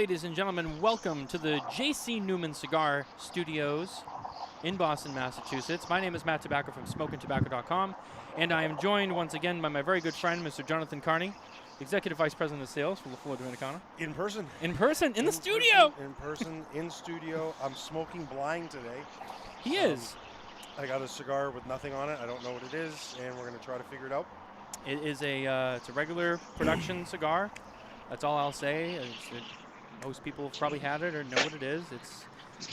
ladies and gentlemen. Welcome to the J.C. Newman Cigar Studios in Boston, Massachusetts. My name is Matt Tabacco from SmokinTabacco.com, and I am joined once again by my very good friend, Mr. Jonathan Carney, Executive Vice President of Sales for La Flor Dominicana. In person. In person, in the studio. In person, in studio. I'm smoking blind today. He is. I got a cigar with nothing on it. I don't know what it is, and we're going to try to figure it out. It is it's a regular production cigar. That's all I'll say. Most people have probably had it or know what it is. It's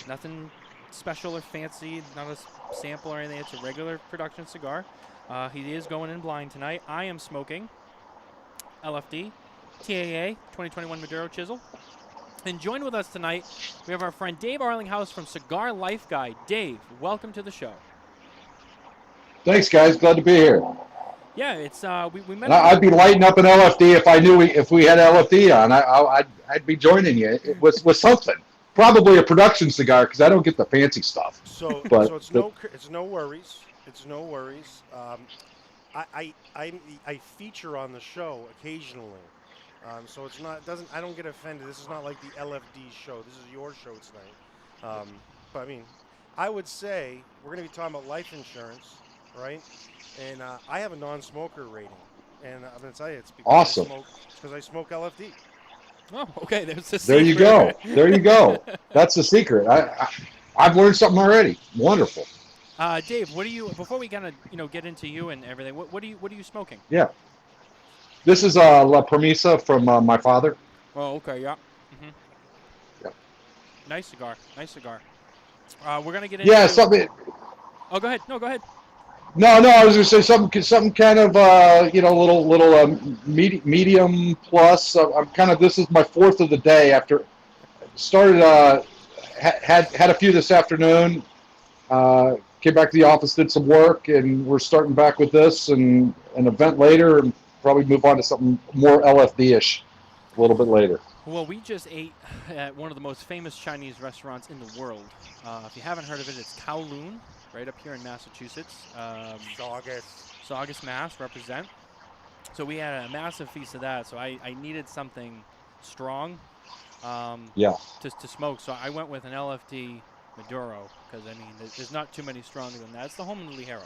nothing special or fancy, not a sample or anything. It's a regular production cigar. He is going in blind tonight. I am smoking LFD, a.k.a. 2021 Maduro Chisel. And joined with us tonight, we have our friend Dave Arlinghaus from Cigar Life Guy. Dave, welcome to the show. Thanks, guys. Glad to be here. Yeah, it's we met. I'd be lighting up an LFD if I knew if we had LFD on. I'd be joining you. It was something. Probably a production cigar because I don't get the fancy stuff. So it's no worries. It's no worries. I feature on the show occasionally. So it's not I don't get offended. This is not like the LFD show. This is your show tonight. But I mean, I would say we're going to be talking about life insurance, right? And I have a non-smoker rating, and I'm going to tell you, it's because awesome. I smoke LFD. Oh, okay. There's the there you go. There you go. That's the secret. I've learned something already. Wonderful. Dave, what do you? Before we kind of get into you and everything, what are you smoking? Yeah. This is La Premisa from my father. Oh, okay. Yeah. Mm-hmm. Yeah. Nice cigar. Nice cigar. We're gonna get into. Yeah, something. Oh, go ahead. No, go ahead. No, I was going to say something kind of, little medium plus. I'm kind of, this is my fourth of the day after started, had a few this afternoon, came back to the office, did some work, and we're starting back with this and an event later and probably move on to something more LFD-ish a little bit later. Well, we just ate at one of the most famous Chinese restaurants in the world. If you haven't heard of it, it's Kowloon. Right up here in Massachusetts. Saugus, Mass, represent. So we had a massive feast of that. So I needed something strong to smoke. So I went with an LFD Maduro because, I mean, there's not too many stronger than that. It's the home of the Ligero.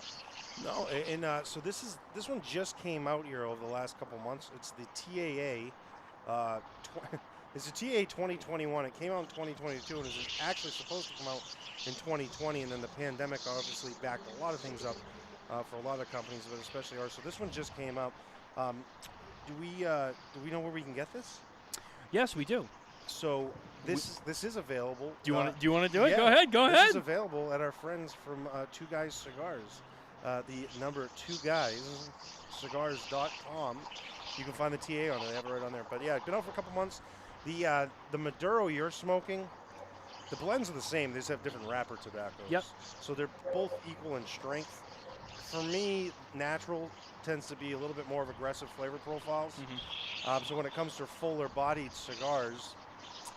No, and so this one just came out here over the last couple months. It's the TAA. It's a TA 2021. It came out in 2022, and it was actually supposed to come out in 2020, and then the pandemic obviously backed a lot of things up for a lot of companies, but especially ours. So this one just came out. Do we know where we can get this? Yes, we do. So this is available. Do you want to do it? Yeah, Go ahead. This is available at our friends from Two Guys Cigars. The number 2guyscigars.com. You can find the TA on it. They have it right on there. But yeah, it's been out for a couple months. The Maduro you're smoking, the blends are the same. They just have different wrapper tobaccos. Yep. So they're both equal in strength. For me, natural tends to be a little bit more of aggressive flavor profiles. Mm-hmm. So when it comes to fuller bodied cigars,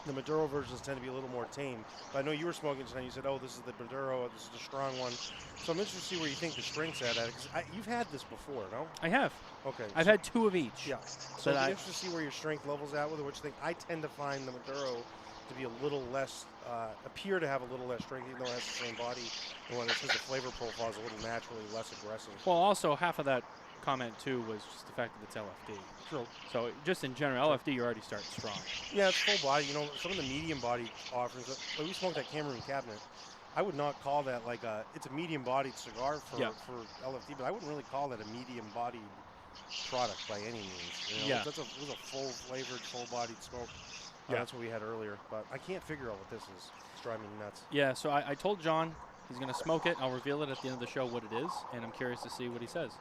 the Maduro versions tend to be a little more tame. But I know you were smoking tonight. You said, oh, this is the Maduro. This is the strong one. So I'm interested to see where you think the strength's at. Because you've had this before, no? I have. Okay. I've had two of each. Yeah. So I'm interested to see where your strength level's at with it, what you think. I tend to find the Maduro to be a little less, appear to have a little less strength, even though it has the same body. And when it says the flavor profile is a little naturally less aggressive. Well, also half of that comment too was just the fact that it's LFD. True. So just in general, LFD you already start strong. Yeah, it's full body. You know, some of the medium body offerings. Like we smoked that Cameroon cabinet. I would not call that like it's a medium bodied cigar for LFD, but I wouldn't really call that a medium bodied product by any means. You know, it was a full flavored, full bodied smoke. That's what we had earlier, but I can't figure out what this is. It's driving me nuts. Yeah, so I told John he's going to smoke it. I'll reveal it at the end of the show what it is, and I'm curious to see what he says.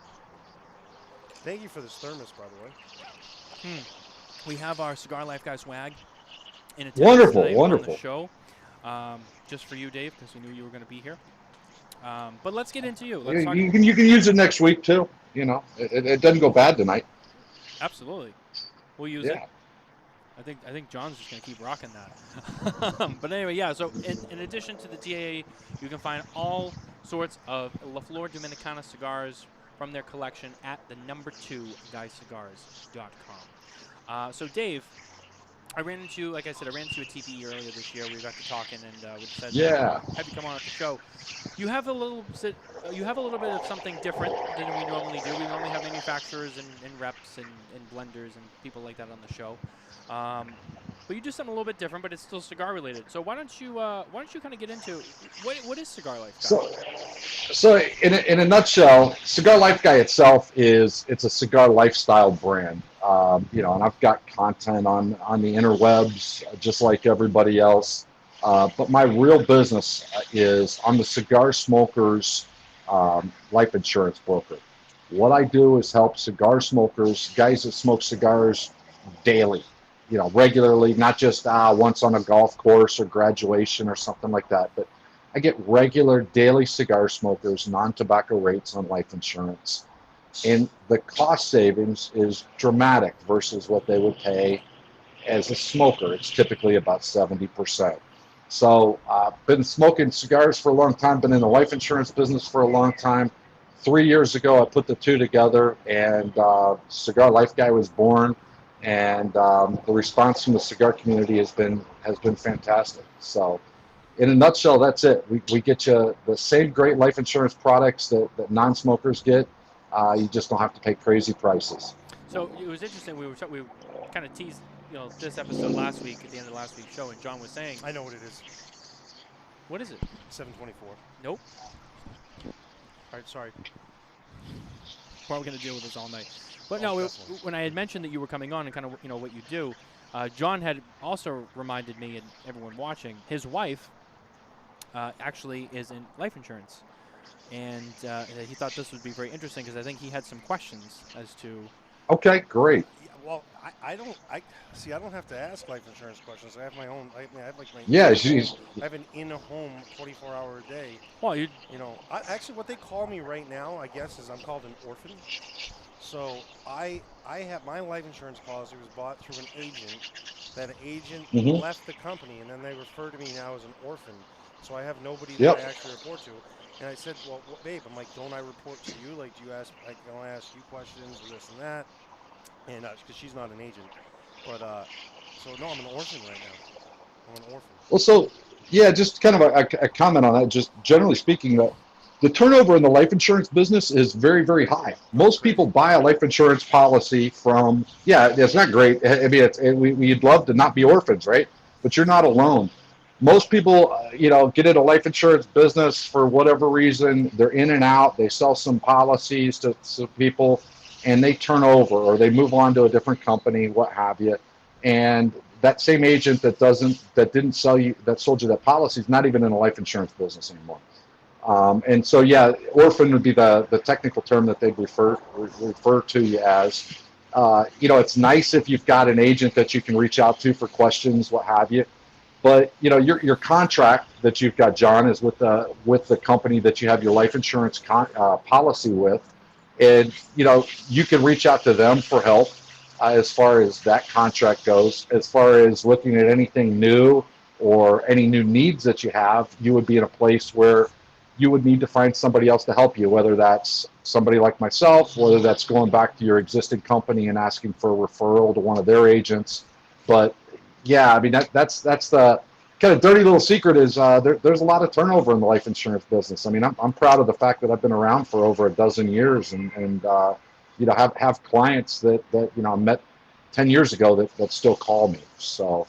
Thank you for this thermos, by the way. We have our Cigar Life Guy swag in attendance tonight on the show, just for you, Dave, because we knew you were going to be here. But let's get into you. Let's you can use it next week too. You know, it doesn't go bad tonight. Absolutely, we'll use it. I think John's just going to keep rocking that. But anyway, yeah, so in addition to the TAA, you can find all sorts of La Flor Dominicana cigars from their collection at the number 2guyscigars.com. So Dave, I ran into, like I said, I ran into a TPE earlier this year. We got to talking, and we decided Yeah. to have you come on at the show. You have a little you have a little bit of something different than we normally do. We normally have manufacturers and reps and blenders and people like that on the show. But you do something a little bit different, but it's still cigar related. So why don't you kind of get into what is Cigar Life Guy? So in a nutshell, Cigar Life Guy itself it's a cigar lifestyle brand. And I've got content on the interwebs just like everybody else. But my real business is I'm the cigar smokers life insurance broker. What I do is help cigar smokers, guys that smoke cigars daily, regularly, not just once on a golf course or graduation or something like that, but I get regular daily cigar smokers, non-tobacco rates on life insurance. And the cost savings is dramatic versus what they would pay as a smoker. It's typically about 70%. So I've been smoking cigars for a long time, been in the life insurance business for a long time. 3 years ago, I put the two together, and Cigar Life Guy was born. And the response from the cigar community has been fantastic. So in a nutshell, that's it. We get you the same great life insurance products that non-smokers get. You just don't have to pay crazy prices. So it was interesting. We kind of teased this episode last week at the end of last week's show, and John was saying, I know what it is. what is it? 724. Nope. All right, sorry. Probably going to deal with this all night. But Oh, no, definitely. when I had mentioned that you were coming on and kind of what you do, John had also reminded me and everyone watching, his wife actually is in life insurance, and he thought this would be very interesting because I think he had some questions as to. Okay, great. Yeah, well, I don't have to ask life insurance questions. I have my own. I have like my. Yeah, I have an in-home 24-hour a day. Well, you. Actually, what they call me right now, I guess, is I'm called an orphan. So I have my life insurance policy was bought through an agent. That agent left the company, and then they refer to me now as an orphan. So I have nobody that I actually report to. And I said, well, babe, I'm like, don't I report to you? Like, don't I ask you questions or this and that? And because she's not an agent, but so no, I'm an orphan right now. I'm an orphan. Well, so yeah, just kind of a comment on that. Just generally speaking, the turnover in the life insurance business is very, very high. Most people buy a life insurance policy from, it's not great. I mean, we'd love to not be orphans, right? But you're not alone. Most people, get into life insurance business for whatever reason. They're in and out. They sell some policies to people, and they turn over or they move on to a different company, what have you. And that same agent that sold you that policy is not even in a life insurance business anymore. And so, orphan would be the technical term that they'd refer to you as. It's nice if you've got an agent that you can reach out to for questions, what have you. But your contract that you've got, John, is with the company that you have your life insurance policy with, and you can reach out to them for help as far as that contract goes. As far as looking at anything new or any new needs that you have, you would be in a place where you would need to find somebody else to help you, whether that's somebody like myself, whether that's going back to your existing company and asking for a referral to one of their agents. But yeah, I mean that's the kind of dirty little secret is there's a lot of turnover in the life insurance business. I mean, I'm proud of the fact that I've been around for over a dozen years and have clients that I met 10 years ago that still call me. So,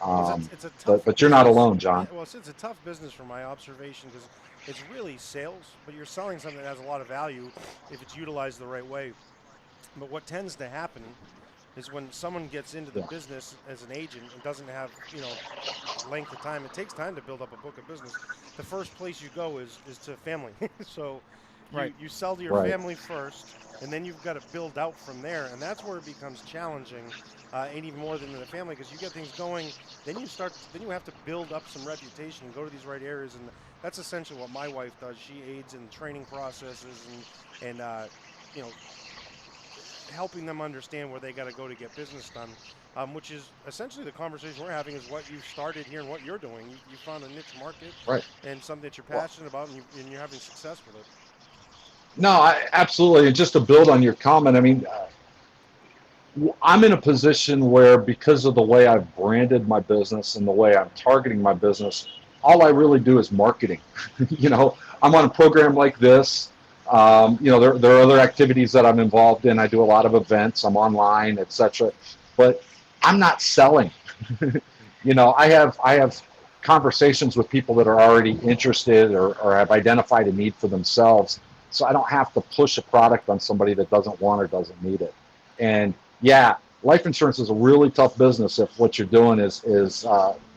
it's a tough but you're not alone, John. Yeah, well, it's a tough business from my observation because it's really sales, but you're selling something that has a lot of value if it's utilized the right way. But what tends to happen is when someone gets into the business as an agent and doesn't have, length of time, it takes time to build up a book of business. The first place you go is to family. So you sell to your family first, and then you've got to build out from there. And that's where it becomes challenging, and even more than the family, because you get things going, then you have to build up some reputation and go to these right areas. And that's essentially what my wife does. She aids in training processes and helping them understand where they got to go to get business done, which is essentially the conversation we're having is what you started here and what you're doing. You found a niche market and something that you're passionate about, and you're having success with it. No, absolutely. And just to build on your comment, I mean, I'm in a position where, because of the way I've branded my business and the way I'm targeting my business, all I really do is marketing. I'm on a program like this. There are other activities that I'm involved in. I do a lot of events. I'm online, etc. But I'm not selling. I have conversations with people that are already interested or have identified a need for themselves. So I don't have to push a product on somebody that doesn't want or doesn't need it. And yeah, life insurance is a really tough business if what you're doing is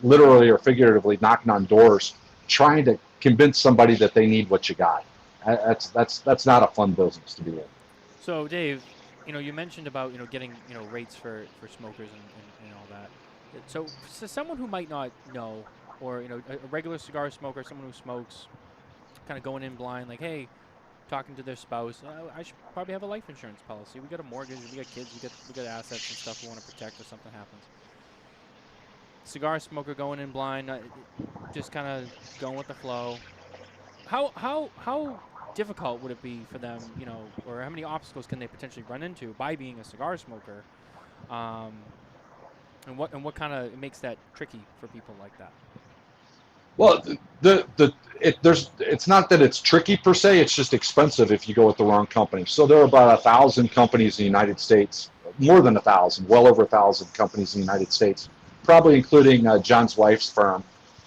literally or figuratively knocking on doors, trying to convince somebody that they need what you got. That's not a fun business to be in. So, Dave, you mentioned about getting rates for smokers and all that. So someone who might not know, or a regular cigar smoker, someone who smokes, kind of going in blind, like, hey, talking to their spouse, I should probably have a life insurance policy. We got a mortgage, we got kids, we got assets and stuff we want to protect if something happens. Cigar smoker going in blind, just kind of going with the flow. How difficult would it be for them, or how many obstacles can they potentially run into by being a cigar smoker? Um, and what kind of makes that tricky for people like that? Well, it's not that it's tricky per se. It's just expensive if you go with the wrong company. So there are about 1,000 companies in the United States, more than 1,000, well over 1,000 companies in the United States, probably including John's wife's firm,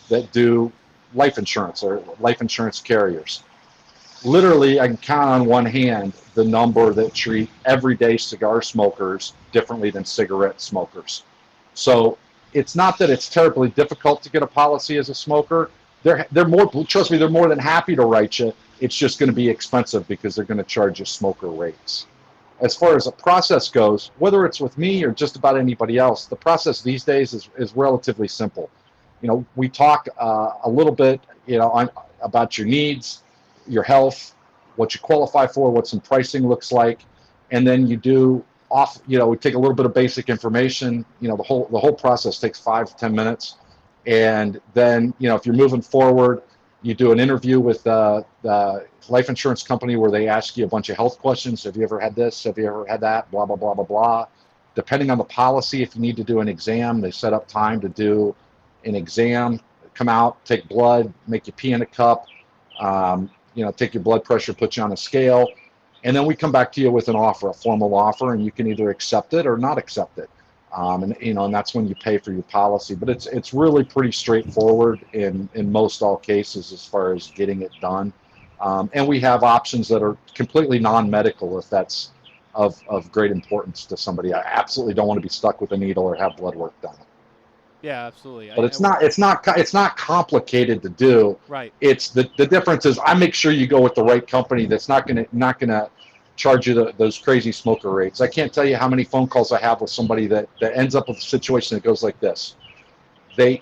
that do life insurance or life insurance carriers. Literally, I can count on one hand the number that treat everyday cigar smokers differently than cigarette smokers. So it's not that it's terribly difficult to get a policy as a smoker. They're more, trust me, they're more than happy to write you. It's just going to be expensive because they're going to charge you smoker rates. As far as the process goes, whether it's with me or just about anybody else, the process these days is relatively simple. We talk a little bit, about your needs, your health, what you qualify for, what some pricing looks like, and then we take a little bit of basic information. The whole process takes 5 to 10 minutes, and then if you're moving forward, you do an interview with the life insurance company where they ask you a bunch of health questions. Have you ever had this? Have you ever had that? Blah blah blah blah blah. Depending on the policy, if you need to do an exam, they set up time to do an exam. Come out, take blood, make you pee in a cup. Take your blood pressure, put you on a scale, and then we come back to you with an offer, a formal offer, and you can either accept it or not accept it. And that's when you pay for your policy. But it's really pretty straightforward in most all cases as far as getting it done. And we have options that are completely non-medical if that's of great importance to somebody. I absolutely don't want to be stuck with a needle or have blood work done. Yeah, absolutely. But it's not complicated to do. Right. It's the difference is I make sure you go with the right company that's not gonna charge you those crazy smoker rates. I can't tell you how many phone calls I have with somebody that ends up with a situation that goes like this. They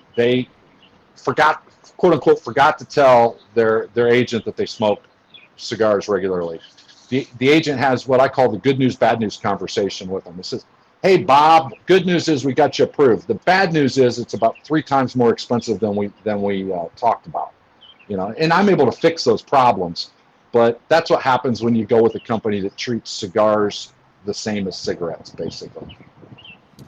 forgot, quote unquote, forgot to tell their agent that they smoke cigars regularly. The agent has what I call the good news, bad news conversation with them. It says, hey, Bob, good news is we got you approved. The bad news is it's about 3 times more expensive than we talked about. And I'm able to fix those problems. But that's what happens when you go with a company that treats cigars the same as cigarettes, basically.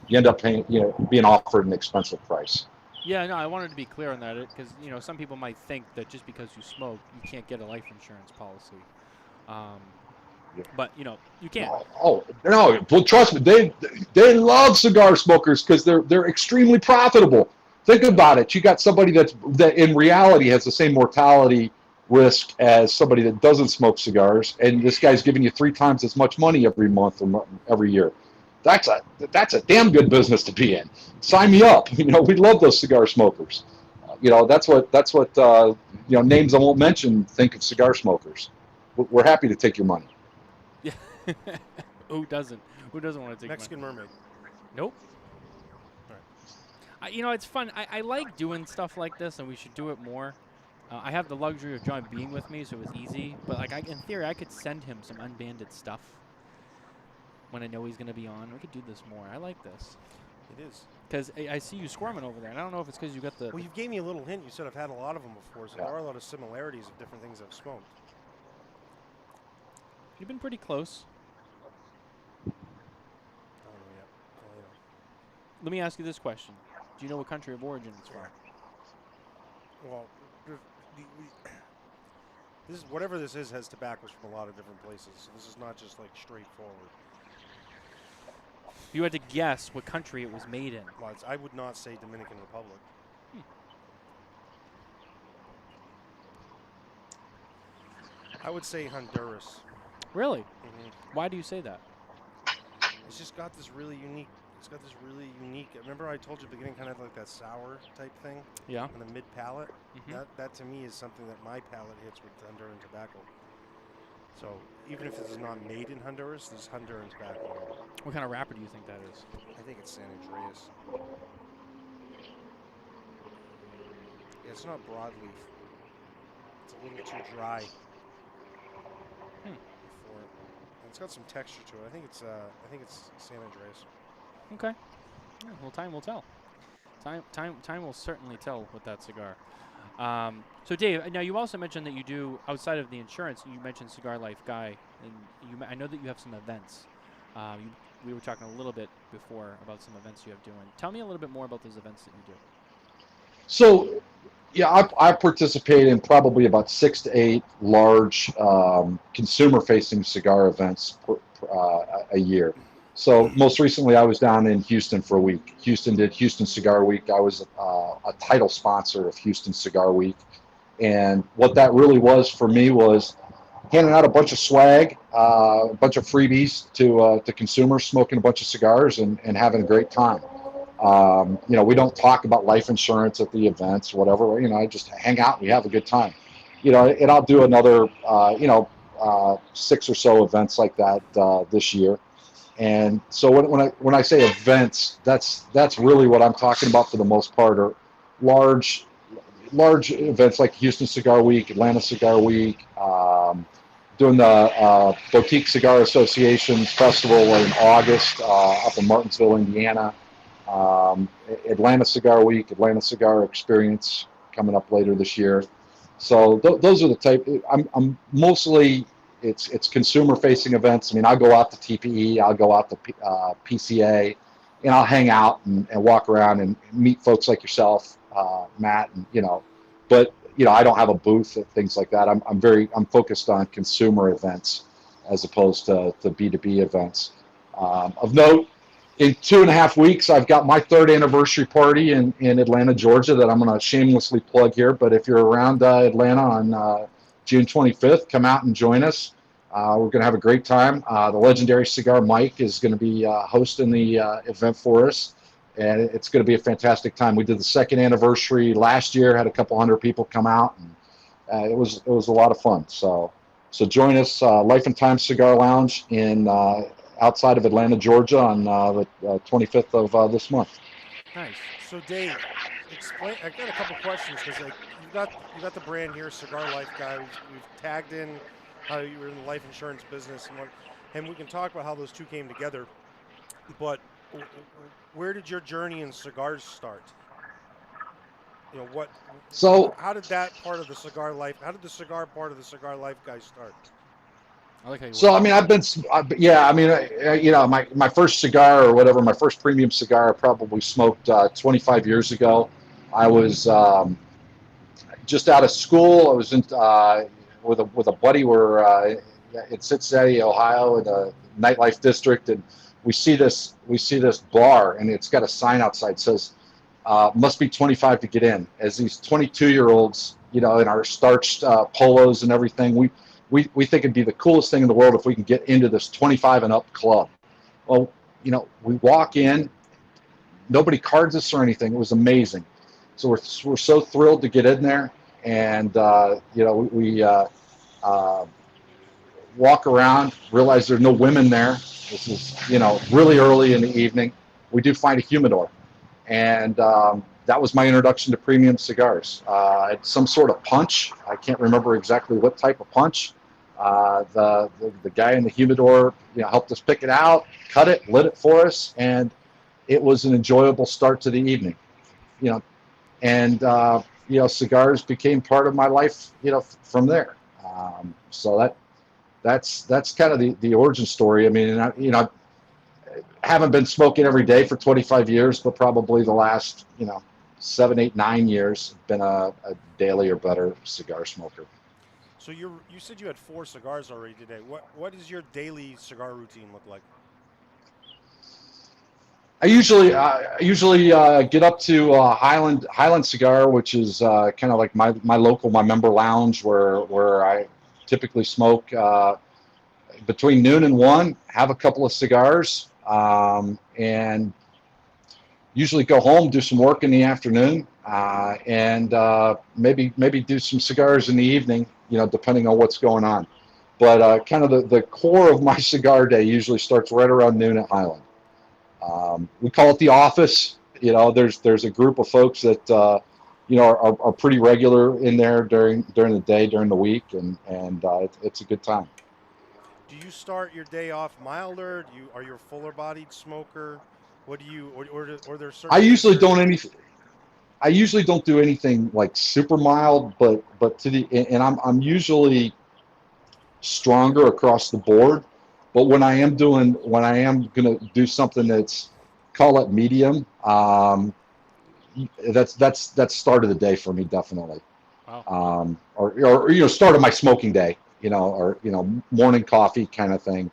You end up paying, being offered an expensive price. Yeah, no, I wanted to be clear on that because some people might think that just because you smoke, you can't get a life insurance policy. But you can. Oh no! Well, trust me, they love cigar smokers because they're extremely profitable. Think about it. You got somebody that in reality has the same mortality risk as somebody that doesn't smoke cigars, and this guy's giving you 3 times as much money every month or every year. That's a damn good business to be in. Sign me up. We love those cigar smokers. That's what names I won't mention think of cigar smokers. We're happy to take your money. Yeah. Who doesn't? Who doesn't want to take Mexican money? mermaid. Nope. All right. It's fun. I like doing stuff like this, and we should do it more. I have the luxury of John being with me, so it was easy. But in theory, I could send him some unbanded stuff when I know he's going to be on. We could do this more. I like this. It is. Because I see you squirming over there, and I don't know if it's because you got the... Well, you gave me a little hint. You said I've had a lot of them before, so there are a lot of similarities of different things I've smoked. You've been pretty close. I don't know yet. Let me ask you this question: do you know what country of origin it's from? Well, this is whatever this is has tobaccos from a lot of different places. So this is not just like straightforward. If you had to guess what country it was made in. Well, I would not say Dominican Republic. I would say Honduras. Really? Mm-hmm. Why do you say that? It's just got this really unique. It's got this really unique. Remember, I told you at the beginning, kind of like that sour type thing. Yeah. On the mid palate. Mm-hmm. That to me is something that my palate hits with Honduran tobacco. So even if this is not made in Honduras, there's Honduran tobacco here. What kind of wrapper do you think that is? I think it's San Andreas. Yeah, it's not broadleaf. It's a little too dry. For it. And it's got some texture to it. I think it's San Andreas. Okay. Yeah, well, time will tell. Time will certainly tell with that cigar. So, Dave, now you also mentioned that you do, outside of the insurance, you mentioned Cigar Life Guy, and I know that you have some events. We were talking a little bit before about some events you have doing. Tell me a little bit more about those events that you do. So, yeah, I participate in probably about 6 to 8 large consumer-facing cigar events a year. So most recently, I was down in Houston for a week. Houston did Houston Cigar Week. I was a title sponsor of Houston Cigar Week. And what that really was for me was handing out a bunch of swag, a bunch of freebies to consumers, smoking a bunch of cigars and having a great time. We don't talk about life insurance at the events, whatever. I just hang out and we have a good time. And I'll do another, 6 or so events like that this year. And so when I say events, that's really what I'm talking about for the most part, are large events like Houston Cigar Week, Atlanta Cigar Week, doing the Boutique Cigar Association Festival in August up in Martinsville, Indiana. Atlanta Cigar Week, Atlanta Cigar Experience coming up later this year. So those are the type. I'm mostly it's consumer facing events. I mean, I'll go out to TPE, I'll go out to PCA, and I'll hang out and walk around and meet folks like yourself, Matt, and But I don't have a booth and things like that. I'm focused on consumer events as opposed to B2B events. Of note, in 2.5 weeks, I've got my 3rd anniversary party in Atlanta, Georgia, that I'm going to shamelessly plug here. But if you're around Atlanta on June 25th, come out and join us. We're going to have a great time. The legendary Cigar Mike is going to be hosting the event for us, and it's going to be a fantastic time. We did the 2nd anniversary last year, had a couple hundred people come out, and it was a lot of fun. So join us, Life and Time Cigar Lounge in outside of Atlanta, Georgia, on the 25th of this month. Nice. So, Dave, explain. I've got a couple questions because you got the brand here, Cigar Life Guy. We've tagged in how you were in the life insurance business, and we can talk about how those two came together. But where did your journey in cigars start? What? So, how did that part of the cigar life? How did the cigar part of the Cigar Life Guy start? I like how you my first cigar or whatever, my first premium cigar I probably smoked 25 years ago. I was just out of school. I was in with a buddy. We're in Cincinnati, Ohio, in the nightlife district, and we see this bar, and it's got a sign outside that says must be 25 to get in. As these 22-year-olds, in our starched polos and everything, we think it'd be the coolest thing in the world if we can get into this 25 and up club. Well, we walk in, nobody cards us or anything. It was amazing. So we're so thrilled to get in there, and we walk around, realize there's no women there. This is really early in the evening. We do find a humidor, and that was my introduction to premium cigars. Some sort of punch. I can't remember exactly what type of punch. The guy in the humidor, helped us pick it out, cut it, lit it for us, and it was an enjoyable start to the evening. And cigars became part of my life, from there. So that's kind of the origin story. I mean, haven't been smoking every day for 25 years, but probably the last 7, 8, 9 years been a daily or better cigar smoker. So you said you had 4 cigars already today. What does your daily cigar routine look like? I usually get up to Highland Cigar, which is kind of like my member lounge where I typically smoke between noon and 1. Have a couple of cigars, and usually go home, do some work in the afternoon, and maybe do some cigars in the evening. Depending on what's going on. But kind of the core of my cigar day usually starts right around noon at Highland. We call it the office. There's a group of folks that are pretty regular in there during the day, during the week, and it's a good time. Do you start your day off milder? Are you a fuller bodied smoker? What do you or there certain I things usually you're don't any. I usually don't do anything like super mild, but I'm usually stronger across the board. But when I am gonna do something that's, call it medium, that's start of the day for me, definitely. Wow. Or start of my smoking day, or morning coffee kind of thing,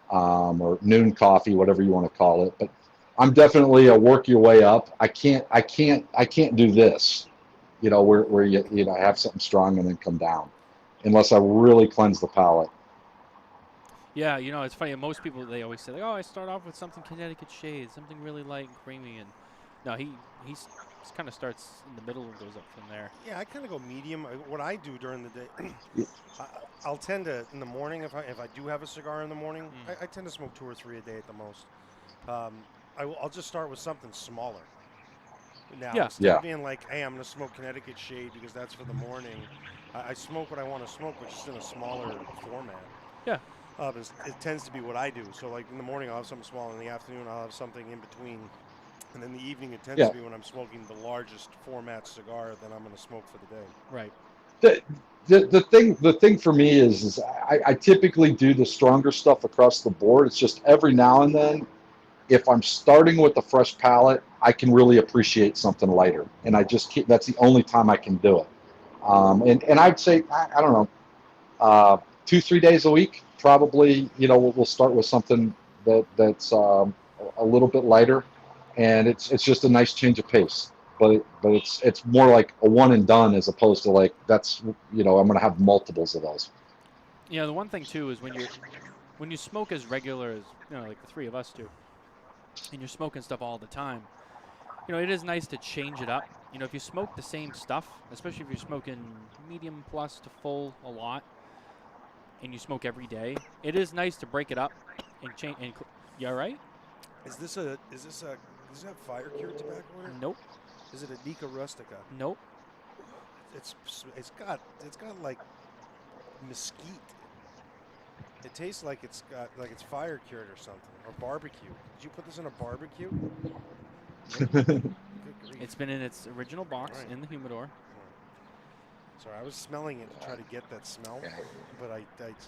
or noon coffee, whatever you want to call it. But I'm definitely a work your way up. I can't do this, where you have something strong and then come down, unless I really cleanse the palate. Yeah, it's funny. Most people, they always say, like, "Oh, I start off with something Connecticut shade, something really light and creamy." And no, he's kind of starts in the middle and goes up from there. Yeah, I kind of go medium. What I do during the day, I, I'll tend to in the morning if I do have a cigar in the morning, Mm. I tend to smoke 2 or 3 a day at the most. I'll just start with something smaller. Now, Yeah. instead of Yeah. being like, "Hey, I'm going to smoke Connecticut shade because that's for the morning," I smoke what I want to smoke, but just in a smaller format. Yeah. It tends to be what I do. So, like in the morning, I'll have something small. In the afternoon, I'll have something in between. And then the evening, it tends to Yeah. be when I'm smoking the largest format cigar that I'm going to smoke for the day. Right. the, the thing for me is I typically do the stronger stuff across the board. It's just every now and then, if I'm starting with a fresh palate, I can really appreciate something lighter, and I just keep, that's the only time I can do it. And I'd say I don't know, 2-3 days a week probably. We'll start with something that's a little bit lighter, and it's just a nice change of pace. But it's more like a one and done, as opposed to like that's I'm gonna have multiples of those. The one thing too is when you smoke as regular as like the three of us do, and you're smoking stuff all the time. It is nice to change it up. If you smoke the same stuff, especially if you're smoking medium plus to full a lot, and you smoke every day, it is nice to break it up and change. You all right? Does it have fire cured tobacco in it? Nope. Is it a Nica Rustica? Nope. It's got like mesquite. It tastes like it's fire cured or something, or barbecue. Did you put this in a barbecue? Nope. Good grief. It's been in its original All box right. in the humidor. All right. Sorry, I was smelling it to try to get that smell, but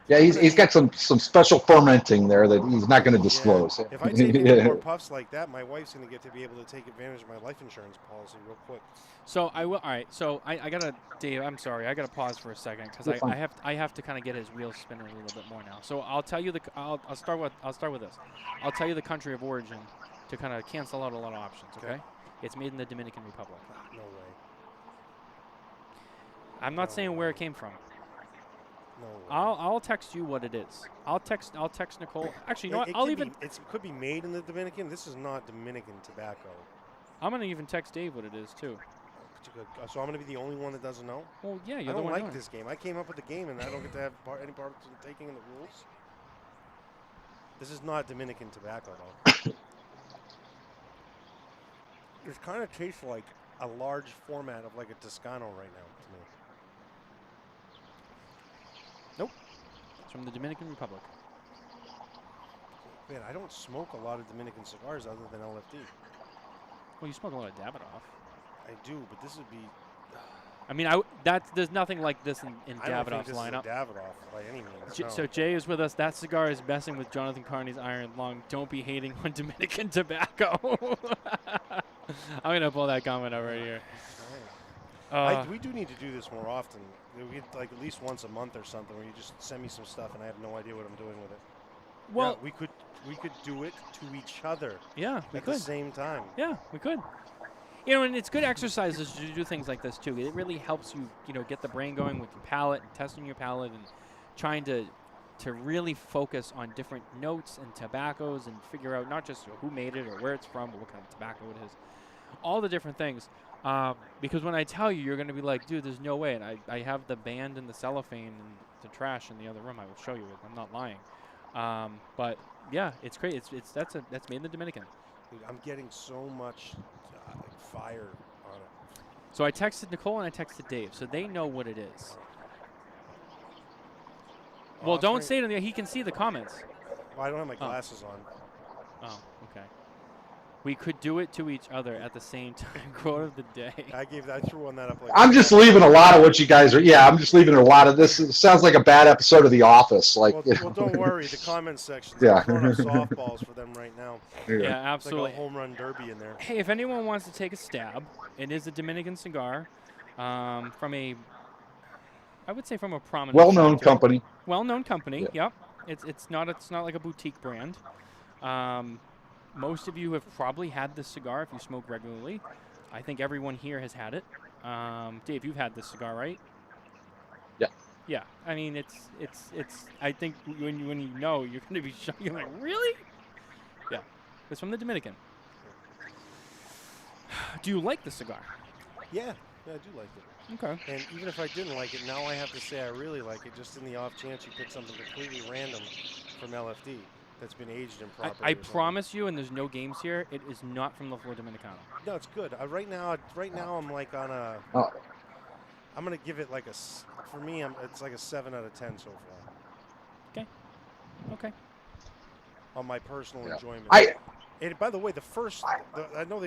Yeah, I'm he's gonna got some special fermenting there that he's not going to yeah. disclose. If I take any more puffs like that, my wife's gonna get to be able to take advantage of my life insurance policy real quick. So I will. All right. So I gotta, Dave. I'm sorry. I gotta pause for a second because You're fine. I have to kind of get his wheels spinning a little bit more now. So I'll tell you I'll start with this. I'll tell you the country of origin to kind of cancel out a lot of options. Okay. It's made in the Dominican Republic. No way. I'm not No saying where way. it came from. No way. I'll text you what it is. I'll text Nicole. Actually, you know what? It could be made in the Dominican. This is not Dominican tobacco. I'm gonna even text Dave what it is too. So I'm gonna be the only one that doesn't know. Well, yeah, I you're the don't one like doing it. this game. I came up with the game, and I don't get to have any part in taking in the rules. This is not Dominican tobacco, though. It kind of tastes like a large format of like a Toscano right now to me. Nope. It's from the Dominican Republic. Man, I don't smoke a lot of Dominican cigars other than LFD. Well, you smoke a lot of Davidoff. I do, but this would be. I mean, there's nothing like this in I don't think Davidoff's this lineup. is a Davidoff by any means. No. So Jay is with us. That cigar is messing with Jonathan Carney's iron lung. Don't be hating on Dominican tobacco. I'm gonna pull that comment out right here. We do need to do this more often. We get like at least once a month or something, where you just send me some stuff and I have no idea what I'm doing with it. Well, yeah, we could do it to each other. Yeah, we at could. the same time. Yeah, we could. You know, and it's good exercises to do things like this too. It really helps you, get the brain going with your palate and testing your palate and trying to really focus on different notes and tobaccos and figure out not just who made it or where it's from or what kind of tobacco it is, all the different things. Because when I tell you, you're going to be like, dude, there's no way. And I have the band and the cellophane and the trash in the other room. I will show you it. I'm not lying. But yeah, it's great. That's made in the Dominican. Dude, I'm getting so much fire on it. So I texted Nicole and I texted Dave, so they know what it is. Well, don't say it in there. He can see the comments. Well, I don't have my glasses on. Oh, okay. We could do it to each other at the same time. Quote of the day. I threw on that up. Like I'm just leaving a lot of what you guys are. Yeah, I'm just leaving a lot of this. It sounds like a bad episode of The Office. Like, well, don't worry. The comment section. Yeah. Throwing up softballs for them right now. Yeah, absolutely. It's like a home run derby in there. Hey, if anyone wants to take a stab, it is a Dominican cigar from a, I would say from a prominent, well-known company. Well-known company. Yeah. Yep. It's not like a boutique brand. Most of you have probably had this cigar if you smoke regularly. I think everyone here has had it. Dave, you've had this cigar, right? Yeah. Yeah. I mean, it's. I think when you know, you're going to be shocked. You're like, really? Yeah. It's from the Dominican. Do you like the cigar? Yeah, I do like it. Okay. And even if I didn't like it, now I have to say I really like it, just in the off chance you pick something completely random from LFD. That's been aged improperly. I promise you, and there's no games here, it is not from La Flor Dominicana. No, it's good. Right now I'm like on a. I'm gonna give it like for me, it's like a 7 out of 10 so far. Okay. On my personal enjoyment. And by the way, I know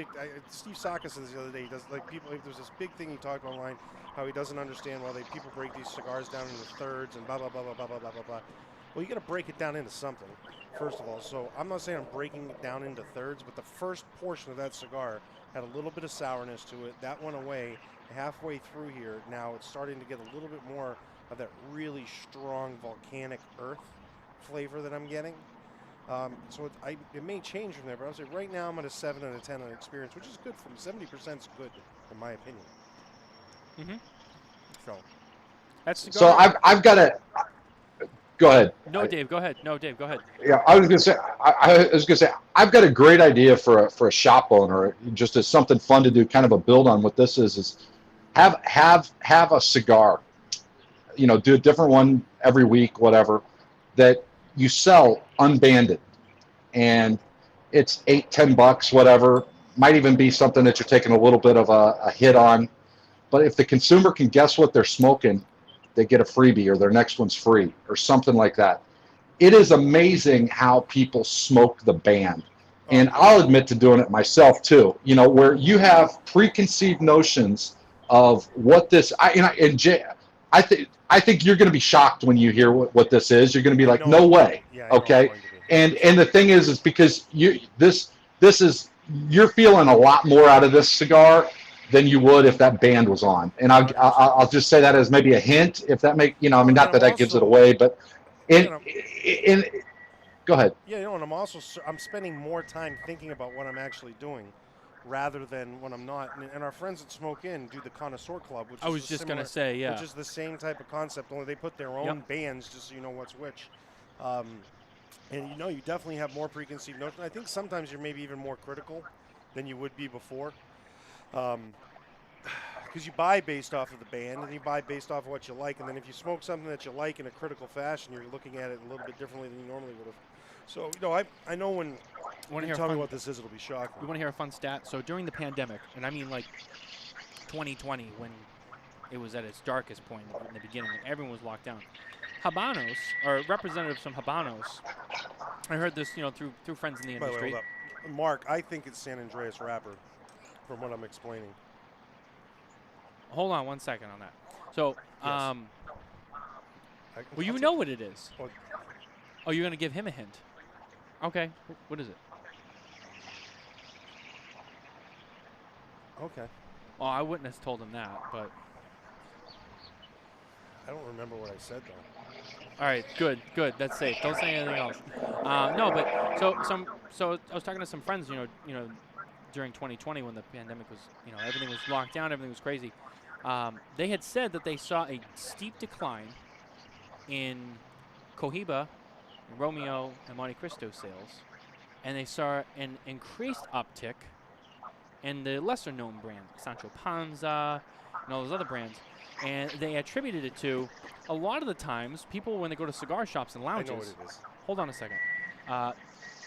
Steve Sakas says the other day, he does like people. There's this big thing he talked online, how he doesn't understand why people break these cigars down into thirds and blah blah blah blah blah blah blah blah blah. Well, you got to break it down into something, first of all. So I'm not saying I'm breaking it down into thirds, but the first portion of that cigar had a little bit of sourness to it. That went away halfway through here. Now it's starting to get a little bit more of that really strong volcanic earth flavor that I'm getting. So it may change from there, but I would say right now I'm at a 7 out of 10 on experience, which is good. From 70% is good, in my opinion. Mm-hmm. So I've got a. Go ahead. No, Dave, go ahead. Yeah, I was gonna say. I was gonna say I've got a great idea for a shop owner, just as something fun to do. Kind of a build on what this is have a cigar. Do a different one every week, whatever. That you sell unbanded, and it's $8-10, whatever. Might even be something that you're taking a little bit of a hit on. But if the consumer can guess what they're smoking, they get a freebie or their next one's free or something like that. It is amazing how people smoke the band. And I'll admit to doing it myself too, where you have preconceived notions of what this, Jay, I think you're going to be shocked when you hear what this is. You're going to be like, no way. Yeah, okay. And the thing is because this is, you're feeling a lot more out of this cigar than you would if that band was on. And I'll just say that as maybe a hint, if that not that gives it away, but go ahead. Yeah, and I'm spending more time thinking about what I'm actually doing rather than when I'm not. And our friends at Smoke Inn do the Connoisseur Club, which which is the same type of concept, only they put their own bands just so you know what's which. And you definitely have more preconceived notions. I think sometimes you're maybe even more critical than you would be before. Because you buy based off of the band and you buy based off of what you like, and then if you smoke something that you like in a critical fashion, you're looking at it a little bit differently than you normally would have. So, I know when you tell me what this is, it'll be shocking. You want to hear a fun stat? So during the pandemic, and I mean like 2020 when it was at its darkest point in the beginning, everyone was locked down. Habanos, or representatives from Habanos, I heard this, through friends in the industry. By the way, hold up. Mark, I think it's San Andreas wrapper, from what I'm explaining. hold on 1 second on that. So, Yes. well, you I'll know take- what it is. well, Oh, you're gonna give him a hint. Okay. What is it? okay. Well, I wouldn't have told him that, but I don't remember what I said though. all right, good. That's safe. Don't say anything else. No, but so I was talking to some friends, during 2020 when the pandemic was, everything was locked down, everything was crazy. They had said that they saw a steep decline in Cohiba, Romeo, and Monte Cristo sales, and they saw an increased uptick in the lesser-known brands, Sancho Panza, and all those other brands. And they attributed it to a lot of the times people when they go to cigar shops and I lounges. know what it is. Hold on a second.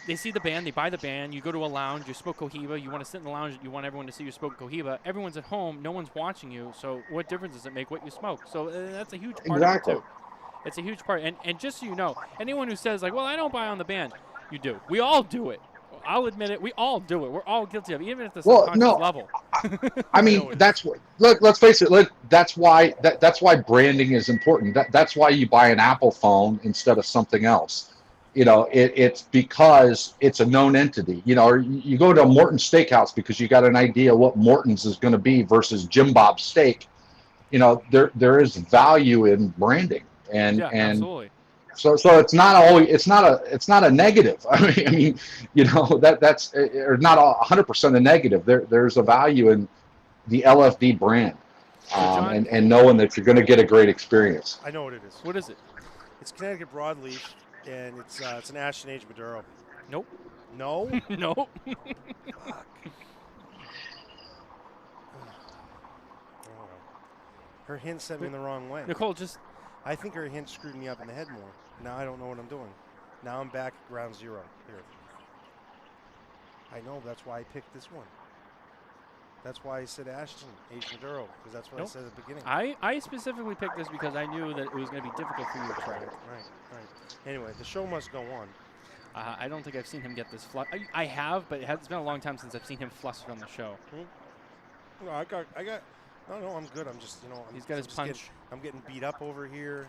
They see the band, they buy the band, you go to a lounge, you smoke Cohiba, you want to sit in the lounge, you want everyone to see you smoke Cohiba. Everyone's at home, no one's watching you, so what difference does it make what you smoke? So that's a huge part Exactly. of it, too. It's a huge part. And just so you know, anyone who says, like, well, I don't buy on the band, you do. We all do it. I'll admit it. We all do it. We're all guilty of it, even at the Well, subconscious no, level. I know mean, it that's what. Let's face it. That's why branding is important. That's why you buy an Apple phone instead of something else. It's because it's a known entity. Or you go to a Morton's Steakhouse because you got an idea what Morton's is going to be versus Jim Bob's Steak. There is value in branding, and Yeah, and absolutely. so it's not always it's not a negative. I mean, that's or not 100% a negative. There's a value in the LFD brand, So, John, and knowing that you're going to get a great experience. I know what it is. what is it? It's Connecticut broadleaf, and it's an Ashton Age Maduro. Nope. No. Nope. Fuck. Oh, well. Her hint sent me in the wrong way. Nicole, just I think her hint screwed me up in the head more. Now I don't know what I'm doing. Now I'm back at ground zero here. I know, that's why I picked this one. That's why I said Ashton, Age Maduro, because that's what Nope. I said at the beginning. I specifically picked this because I knew that it was going to be difficult for you to track. Right. Anyway, the show must go on. I don't think I've seen him get this flush. I have, but it's been a long time since I've seen him flustered on the show. No, I got. No, I'm good. I'm just, He's got his punch. I'm getting beat up over here.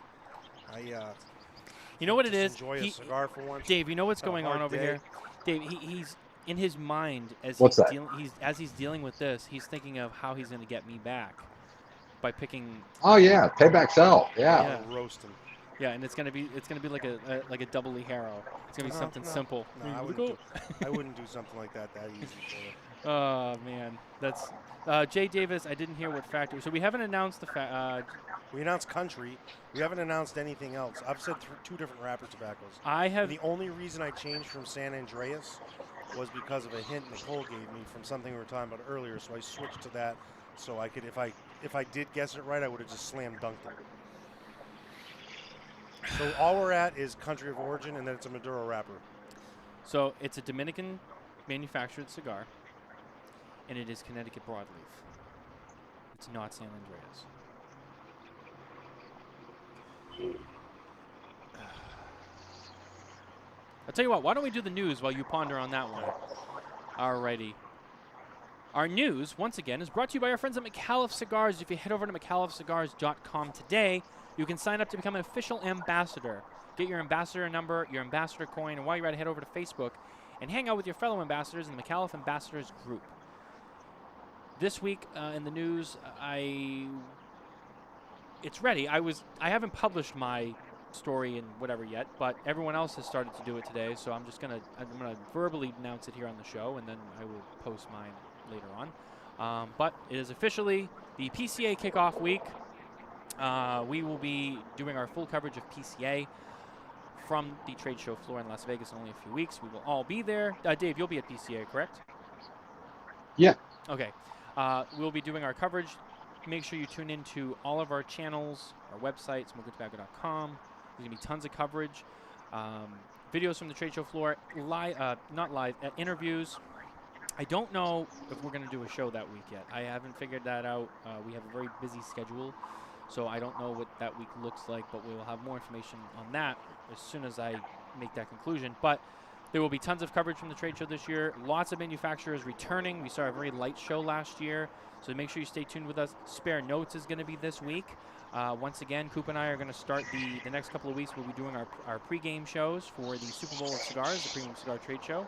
You know what it just is? enjoy a cigar for once. Dave, you know what's Had a going on hard over day. here? Dave, he's in his mind as What's he's that? as he's dealing with this. He's thinking of how he's going to get me back by picking. Oh yeah, payback's hell. Yeah. Yeah. I'll roast him. Yeah, and it's gonna be like a double harrow. It's gonna be something simple. No, I wouldn't do something like that easy for you. Oh man, that's Jay Davis. I didn't hear what factory. So we haven't announced the We announced country. We haven't announced anything else. I've said two different wrapper tobaccos. I have. And the only reason I changed from San Andreas was because of a hint Nicole gave me from something we were talking about earlier. So I switched to that, so I could, if I did guess it right, I would have just slam dunked it. So all we're at is country of origin, and then it's a Maduro wrapper. So it's a Dominican manufactured cigar, and it is Connecticut broadleaf. It's not San Andreas. I'll tell you what, why don't we do the news while you ponder on that one? Alrighty. Our news, once again, is brought to you by our friends at McAuliffe Cigars. If you head over to McAuliffeCigars.com today, you can sign up to become an official ambassador. Get your ambassador number, your ambassador coin, and while you're at it, head over to Facebook and hang out with your fellow ambassadors in the McAuliffe Ambassadors group. This week in the news, it's ready. I haven't published my story and whatever yet, but everyone else has started to do it today, so I'm gonna verbally announce it here on the show, and then I will post mine later on. But it is officially the PCA kickoff week. We will be doing our full coverage of PCA from the trade show floor in Las Vegas in only a few weeks. We will all be there. Dave, you'll be at PCA, correct? Yeah. Okay. We'll be doing our coverage. Make sure you tune into all of our channels, our website, smokintabacco.com. There's going to be tons of coverage. Videos from the trade show floor, interviews. I don't know if we're going to do a show that week yet. I haven't figured that out. We have a very busy schedule, so I don't know what that week looks like, but we will have more information on that as soon as I make that conclusion. But There will be tons of coverage from the trade show this year. Lots of manufacturers returning. We saw a very light show last year, so make sure you stay tuned with us. Spare Notes is going to be this week. Once again, Coop and I are going to start the next couple of weeks. We'll be doing our pregame shows for the Super Bowl of Cigars, the Premium Cigar Trade Show.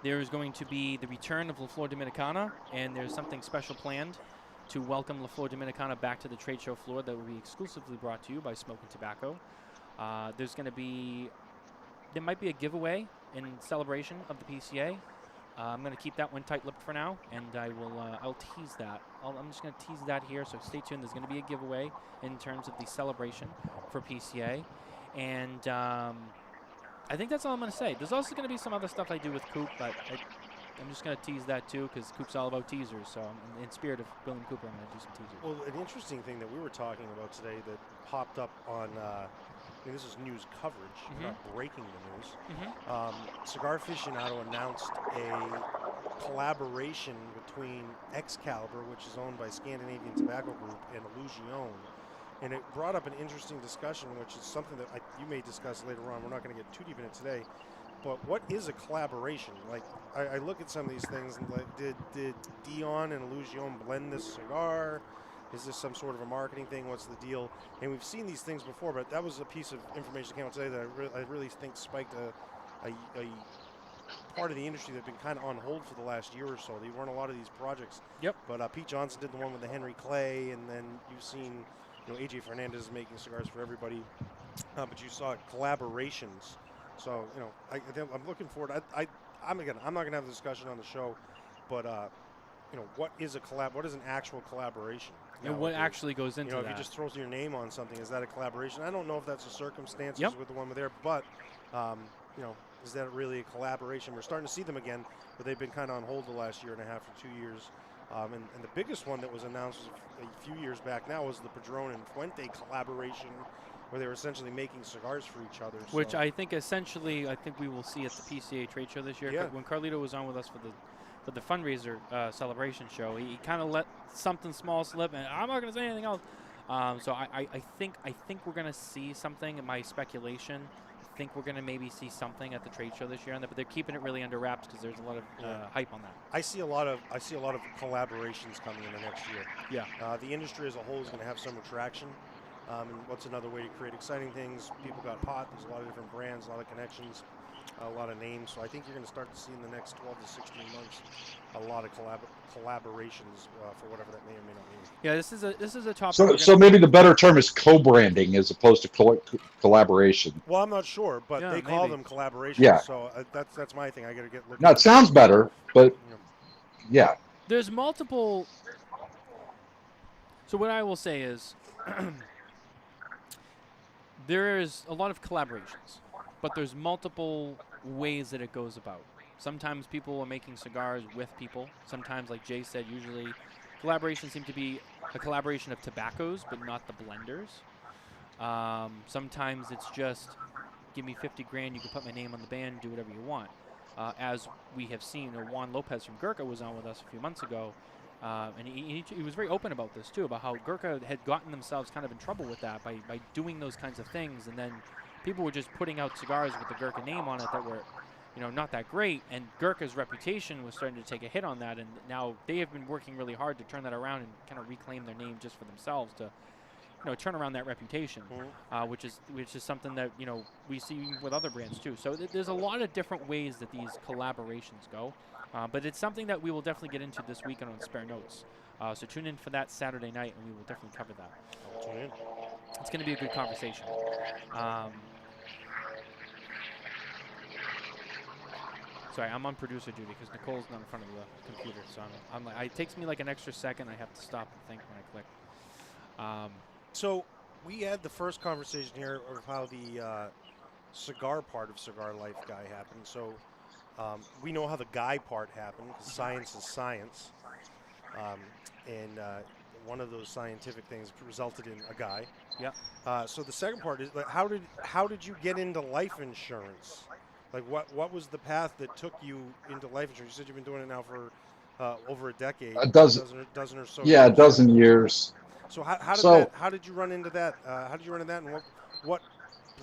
There is going to be the return of La Flor Dominicana, and there's something special planned to welcome La Flor Dominicana back to the trade show floor that will be exclusively brought to you by Smokin Tabacco. There might be a giveaway in celebration of the PCA. I'm going to keep that one tight-lipped for now, and I'll tease that. I'm just going to tease that here, so stay tuned. There's going to be a giveaway in terms of the celebration for PCA. And I think that's all I'm going to say. There's also going to be some other stuff I do with Coop, but I'm just going to tease that too, because Coop's all about teasers. So in spirit of William Cooper, I'm going to do some teasers. Well, an interesting thing that we were talking about today that popped up on, this is news coverage, not breaking the news. Cigar Aficionado announced a collaboration between Excalibur, which is owned by Scandinavian Tobacco Group, and Illusion. And it brought up an interesting discussion, which is something that you may discuss later on. We're not going to get too deep in it today. But what is a collaboration? Like, I look at some of these things, and like, did Dion and Illusion blend this cigar? Is this some sort of a marketing thing? What's the deal? And we've seen these things before, but that was a piece of information that came out today that I really think spiked a part of the industry that had been kind of on hold for the last year or so. There weren't a lot of these projects. Yep. But Pete Johnson did the one with the Henry Clay, and then you've seen, AJ Fernandez is making cigars for everybody. But you saw collaborations. So, I'm looking forward. I'm not going to have a discussion on the show, but what is a collab? What is an actual collaboration? And what actually goes into that? If you just throw your name on something, is that a collaboration? I don't know if that's the circumstances with the one with there, but is that really a collaboration? We're starting to see them again, but they've been kind of on hold the last year and a half or 2 years. And the biggest one that was announced a few years back now was the Padron and Fuente collaboration, where they were essentially making cigars for each other. Which I think we will see at the PCA trade show this year. Yeah. When Carlito was on with us for the fundraiser celebration show, he kind of let something small slip, and I'm not going to say anything else. So I think we're going to see something. In my speculation, I think we're going to maybe see something at the trade show this year on that, but they're keeping it really under wraps because there's a lot of hype on that. I see a lot of collaborations coming in the next year. Yeah. The industry as a whole is going to have some attraction. And what's another way to create exciting things? People got hot. There's a lot of different brands, a lot of connections, a lot of names. So I think you're going to start to see in the next 12 to 16 months a lot of collaborations for whatever that may or may not mean. Yeah, this is a topic. So maybe the better term is co-branding as opposed to collaboration. Well, I'm not sure, but they call them collaborations. Yeah. So that's my thing. I got to get looking. No, it sounds better, but yeah. There's multiple. So what I will say is. There's a lot of collaborations, but there's multiple ways that it goes about. Sometimes people are making cigars with people. Sometimes, like Jay said, usually collaborations seem to be a collaboration of tobaccos, but not the blenders. Sometimes it's just, give me 50 grand, you can put my name on the band, do whatever you want. As we have seen, Juan Lopez from Gurkha was on with us a few months ago. And he was very open about this, too, about how Gurkha had gotten themselves kind of in trouble with that by doing those kinds of things. And then people were just putting out cigars with the Gurkha name on it that were, not that great. And Gurkha's reputation was starting to take a hit on that. And now they have been working really hard to turn that around and kind of reclaim their name just for themselves to, turn around that reputation, which is something that, we see with other brands, too. So there's a lot of different ways that these collaborations go. But it's something that we will definitely get into this weekend on Spare Notes. So tune in for that Saturday night, and we will definitely cover that. Tune in. It's going to be a good conversation. Sorry, I'm on producer duty because Nicole's not in front of the computer. So I'm like, it takes me like an extra second. I have to stop and think when I click. So we had the first conversation here of how the cigar part of Cigar Life Guy happened. So we know how the guy part happened because science is science. And one of those scientific things resulted in a guy. Yeah. So the second part is, like, how did you get into life insurance? Like, what was the path that took you into life insurance? You said you've been doing it now for over a decade. A dozen or so. Yeah, years. a dozen years. So how did you run into that? How did you run into that, and what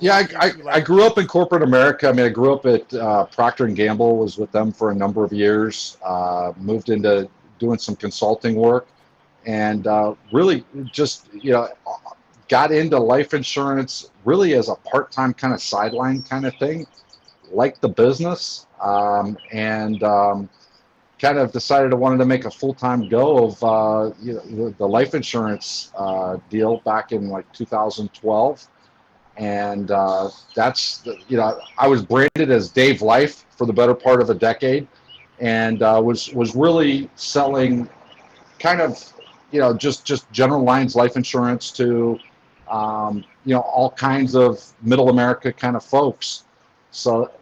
Yeah, walk into I life grew up insurance? in corporate America. I mean, I grew up at Procter and Gamble. Was with them for a number of years. Moved into doing some consulting work, and really just got into life insurance really as a part-time kind of sideline kind of thing. Liked the business, and kind of decided I wanted to make a full-time go of the life insurance deal back in like 2012. And that's I was branded as Dave Life for the better part of a decade, and was really selling kind of just general lines life insurance to all kinds of middle America kind of folks. So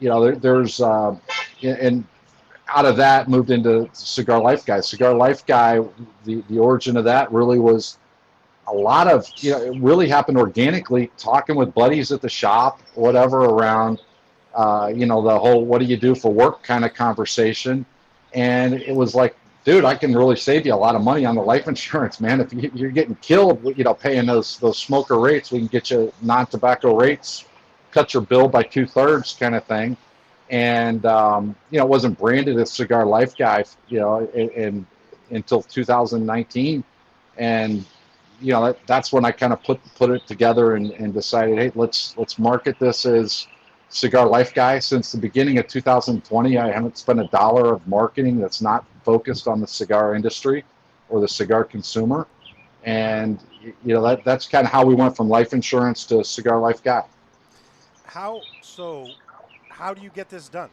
there's and out of that moved into Cigar Life Guy. Cigar Life Guy, the origin of that really was a lot of, it really happened organically, talking with buddies at the shop, whatever, around, the whole what do you do for work kind of conversation. And it was like, dude, I can really save you a lot of money on the life insurance, man. If you're getting killed, paying those smoker rates, we can get you non-tobacco rates, cut your bill by 2/3 kind of thing. And, it wasn't branded as Cigar Life Guy, until 2019. And that's when I kind of put it together and decided, hey, let's market this as Cigar Life Guy. Since the beginning of 2020, I haven't spent a dollar of marketing that's not focused on the cigar industry or the cigar consumer. And that's kind of how we went from life insurance to Cigar Life Guy. How do you get this done?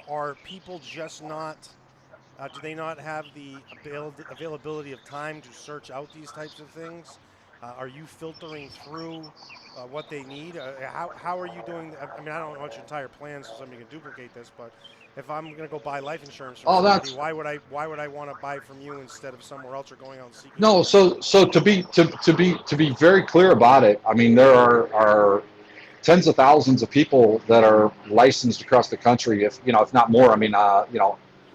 Are people just not? Do they not have the availability of time to search out these types of things? Are you filtering through what they need? How are you doing? I mean, I don't know what your entire plan so somebody can duplicate this, but if I'm going to go buy life insurance from Oh, somebody, that's why would I want to buy from you instead of somewhere else or going out and seeking no. information? So to be very clear about it, I mean, there are tens of thousands of people that are licensed across the country, if not more. I mean,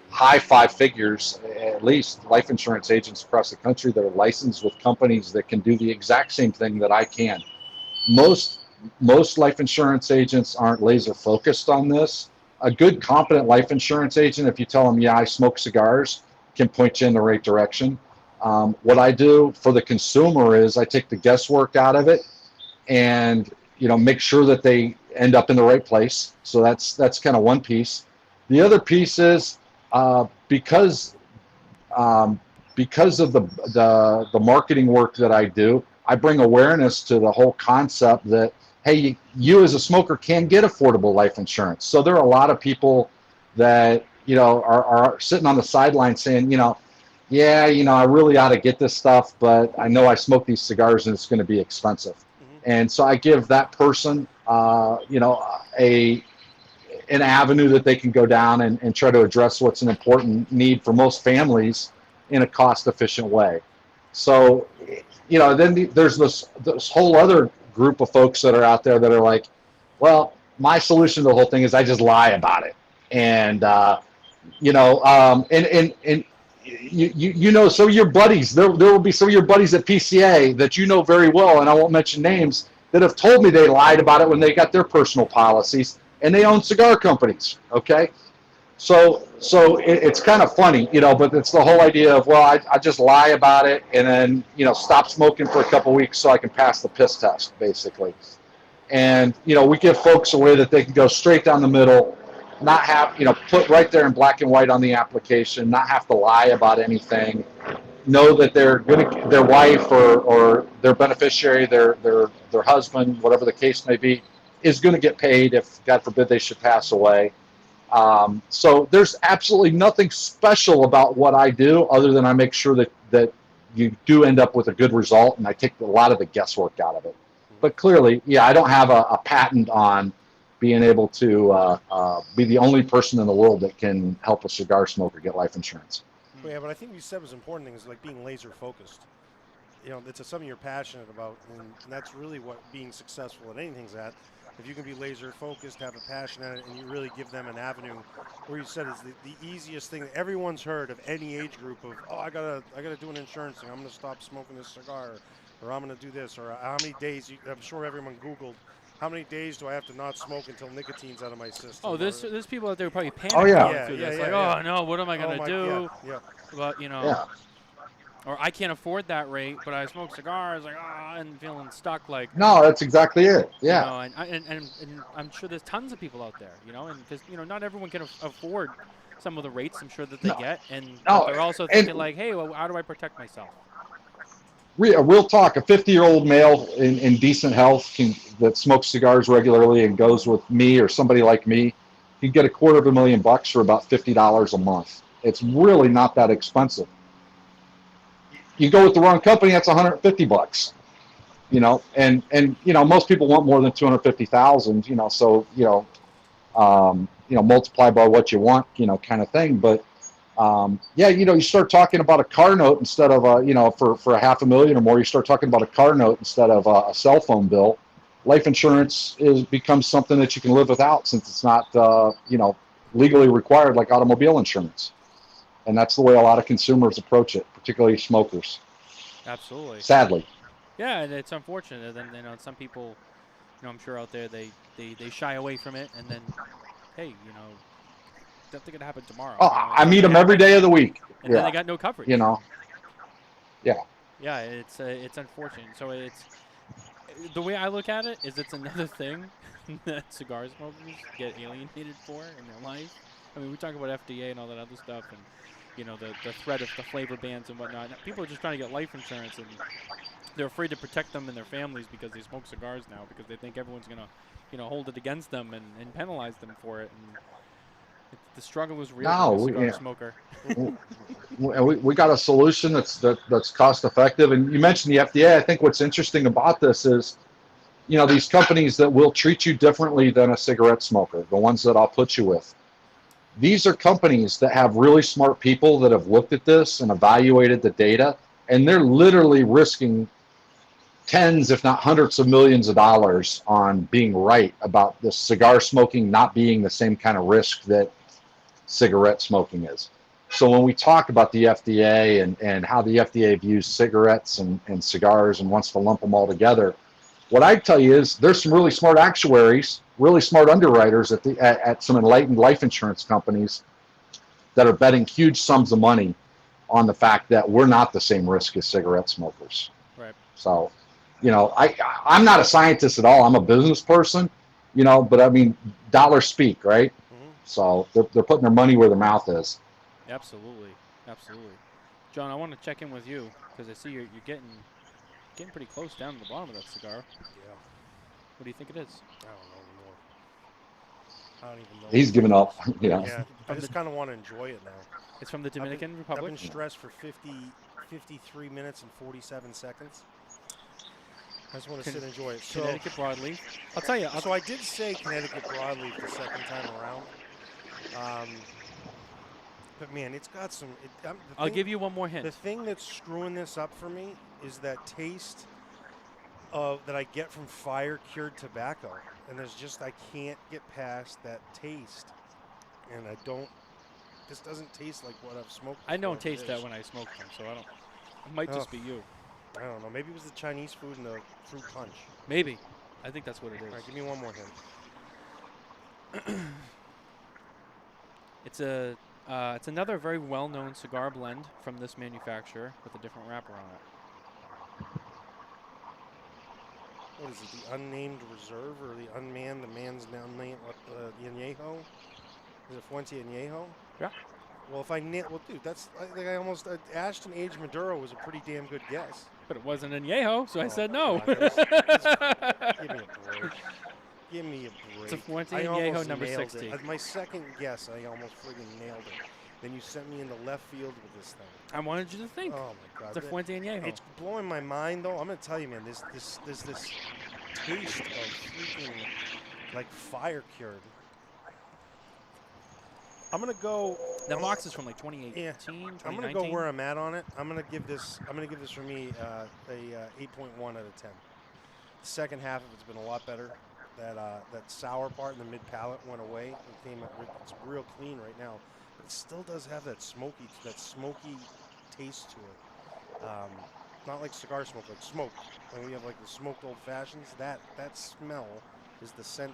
high five figures, at least, life insurance agents across the country that are licensed with companies that can do the exact same thing that I can. Most life insurance agents aren't laser focused on this. A good, competent life insurance agent, if you tell them, yeah, I smoke cigars, can point you in the right direction. What I do for the consumer is I take the guesswork out of it and make sure that they end up in the right place. So that's kind of one piece. The other piece is because because of the marketing work that I do, I bring awareness to the whole concept that, hey, you as a smoker can get affordable life insurance. So there are a lot of people that are sitting on the sideline saying, yeah, I really ought to get this stuff, but I know I smoke these cigars and it's going to be expensive. Hmm. And so I give that person, an avenue that they can go down and try to address what's an important need for most families in a cost-efficient way. So, then there's this whole other group of folks that are out there that are like, well, my solution to the whole thing is I just lie about it. And, and some of your buddies, there will be some of your buddies at PCA that very well, and I won't mention names, that have told me they lied about it when they got their personal policies, and they own cigar companies. Okay, so it's kind of funny, but it's the whole idea of, well, I just lie about it and then stop smoking for a couple weeks so I can pass the piss test, basically. And we give folks a way that they can go straight down the middle, not have put right there in black and white on the application, not have to lie about anything, know that their wife or their beneficiary, their husband, whatever the case may be, is going to get paid if, God forbid, they should pass away. So there's absolutely nothing special about what I do other than I make sure that you do end up with a good result, and I take a lot of the guesswork out of it. But clearly, yeah, I don't have a patent on being able to be the only person in the world that can help a cigar smoker get life insurance. Well, yeah, but I think you said was important thing is like being laser focused. It's something you're passionate about, and that's really what being successful at anything's at. If you can be laser focused, have a passion at it, and you really give them an avenue, where you said is the easiest thing that everyone's heard of any age group of, oh, I gotta do an insurance thing. I'm gonna stop smoking this cigar. or I'm going to do this, or how many days. I'm sure everyone Googled how many days do I have to not smoke until nicotine's out of my Oh, system. there's people out there who probably Oh panic yeah, going Yeah, through yeah, this, yeah, like, yeah. oh no, what am I Oh gonna my, yeah, do? yeah. But yeah. or I can't afford that rate, but I smoke cigars, like and feeling stuck, like No, that's exactly it. you Yeah. know, and I'm sure there's tons of people out there, you know, and because not everyone can afford some of the rates I'm sure that they No, get, but no, they're also and thinking like, hey, well, how do I protect myself? real talk. A 50-year-old male in decent health that smokes cigars regularly and goes with me or somebody like me can get $250,000 for about $50 a month. It's really not that expensive. You go with the wrong company, that's $150. Most people want more than 250,000. Multiply by what you want, kind of thing. But you start talking about a car note instead of for $500,000 or more. You start talking about a car note instead of a cell phone bill. Life insurance becomes something that you can live without since it's not legally required like automobile insurance. And that's the way a lot of consumers approach it, particularly smokers. Absolutely. Sadly. Yeah, and it's unfortunate. And then some people, I'm sure out there they shy away from it, and then hey, something could happen tomorrow. Oh, I Something meet could them every happen, day of the week. and then they Yeah. got no coverage. You know. Yeah. Yeah, it's unfortunate. So it's the way I look at it is it's another thing that cigar smokers get alienated for in their life. I mean, we talk about FDA and all that other stuff, and the threat of the flavor bans and whatnot. People are just trying to get life insurance, and they're afraid to protect them and their families because they smoke cigars now because they think everyone's gonna, hold it against them and penalize them for it. And the struggle is real being No, a cigar smoker. we got a solution that's cost effective. And you mentioned the FDA. I think what's interesting about this is, these companies that will treat you differently than a cigarette smoker, the ones that I'll put you with. These are companies that have really smart people that have looked at this and evaluated the data, and they're literally risking tens, if not hundreds of millions of dollars on being right about the cigar smoking not being the same kind of risk that cigarette smoking is. So when we talk about the FDA and how the FDA views cigarettes and cigars and wants to lump them all together, what I tell you is there's some really smart actuaries, really smart underwriters at some enlightened life insurance companies that are betting huge sums of money on the fact that we're not the same risk as cigarette smokers. Right. So, I'm not a scientist at all. I'm a business person, but I mean, dollars speak, right? Mm-hmm. So they're putting their money where their mouth is. Absolutely. Absolutely. John, I want to check in with you because I see you're getting pretty close down to the bottom of that cigar. Yeah. What do you think it is? I don't know anymore. I don't even know He's what giving it up. is. Yeah. Yeah, I From just kind of want to enjoy it now. It's from the I've been, Dominican I've Republic. been stressed for 53 minutes and 47 seconds. I just want to sit and enjoy it. So, Connecticut broadleaf. I'll tell you. so I did say Connecticut broadleaf the second time around. But man, it's got some. I'll give you one more The hint. thing that's screwing this up for me is that taste of that I get from fire cured tobacco, and I can't get past that taste, and I don't. This doesn't taste like what I've smoked. I don't before. It taste that is. when I smoke them, so I don't. It might just be you. I don't know. Maybe it was the Chinese food and the fruit punch. Maybe. I think that's what it is. All right, give me one more hint. It's another very well-known cigar blend from this manufacturer with a different wrapper on it. What is it? The unnamed reserve or the unmanned? The man's now named what? The añejo? Is it Fuente añejo? Yeah. Well, if I well, dude, that's I think I almost Ashton Age Maduro was a pretty damn good guess. But it wasn't añejo, so I said no. God, give me a break. Give me a break. It's a Fuente I Añejo almost number nailed 60. it. My second guess, I almost friggin' nailed it. Then you sent me into left field with this thing. I wanted you to think. Oh my God! It's a Fuente Añejo. It's blowing my mind though. I'm gonna tell you, man. There's this taste of freaking like fire cured. I'm gonna go. That box is from like 2018, Yeah, 2019. I'm gonna go where I'm at on it. I'm gonna give this for me a 8.1 out of 10. The second half of it's been a lot better. That sour part in the mid palate went away. It's real clean right now, but it still does have that smoky taste to it. not like cigar smoke, like smoke. When we have like the smoked old fashions, that smell is the scent.